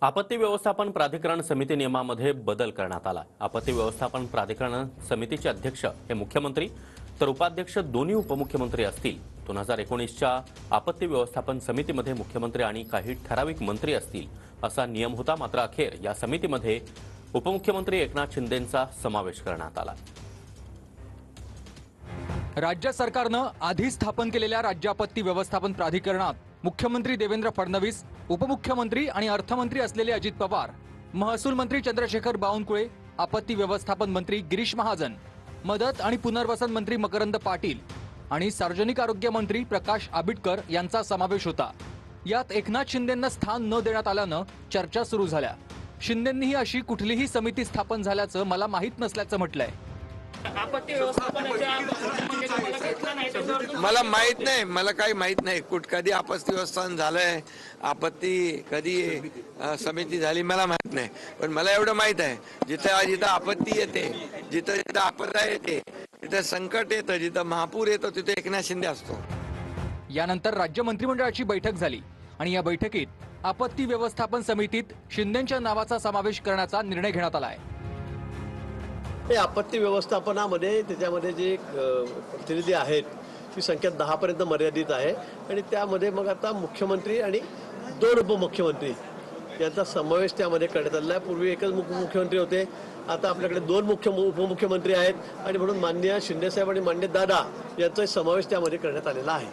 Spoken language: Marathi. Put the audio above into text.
आपत्ती व्यवस्थापन प्राधिकरण समिती नियमामध्ये बदल करण्यात आला। आपत्ती व्यवस्थापन प्राधिकरण समितीचे अध्यक्ष हे मुख्यमंत्री तर उपाध्यक्ष दोन्ही उपमुख्यमंत्री असतील। 2019च्या आपत्ती व्यवस्थापन समितीमध्ये मुख्यमंत्री आणि काही ठराविक मंत्री असतील असा नियम होता। मात्र अखेर या समितीमध्ये उपमुख्यमंत्री एकनाथ शिंदेंचा समावेश करण्यात आला। राज्य सरकारनं आधी स्थापन केलेल्या राज्य आपत्ती व्यवस्थापन प्राधिकरणात मुख्यमंत्री देवेंद्र फडणवीस, उपमुख्यमंत्री आणि अर्थमंत्री असलेले अजित पवार, महसूल मंत्री चंद्रशेखर बावनकुळे, आपत्ती व्यवस्थापन मंत्री गिरीश महाजन, मदत आणि पुनर्वसन मंत्री मकरंद पाटील आणि सार्वजनिक आरोग्य मंत्री प्रकाश आबिटकर यांचा समावेश होता। यात एकनाथ शिंदेंना स्थान न देण्यात आल्यानं चर्चा सुरू झाल्या। शिंदेंनीही अशी कुठलीही समिती स्थापन झाल्याचं मला माहीत नसल्याचं म्हटलंय। आपत्ती व्यवस्थापनाच्या मला माहित नाही, मला काही माहित नाही कधी आपत्ती व्यवस्थापन झालंय, आपत्ती कधी समिती झाली मला माहित नाही। पण मला एवढं माहित आहे, जिथं जिथं आपत्ती येते, जिथं जिथं आपदा येते, जिथं संकट येतं, जिथं महापूर येतो, तिथे एकनाथ शिंदे असतो। यानंतर राज्य मंत्रिमंडळाची बैठक झाली आणि या बैठकीत आपत्ती व्यवस्थापन समितीत शिंदेंच्या नावाचा समावेश करण्याचा निर्णय घेण्यात आला आहे। आपत्ती व्यवस्थापनामध्ये त्याच्यामध्ये जे प्रतिनिधी आहेत ती संख्या 10 पर्यंत मर्यादित आहे आणि त्यामध्ये मग आता मुख्यमंत्री आणि 2 उपमुख्यमंत्री यांचा समावेश त्यामध्ये करण्यात आलेला आहे। पूर्वी एकच मुख्यमंत्री होते, आता आपल्याकडे 2 उपमुख्यमंत्री आहेत आणि म्हणून माननीय शिंदेसाहेब आणि माननीय दादा यांचा समावेश त्यामध्ये करण्यात आलेला आहे।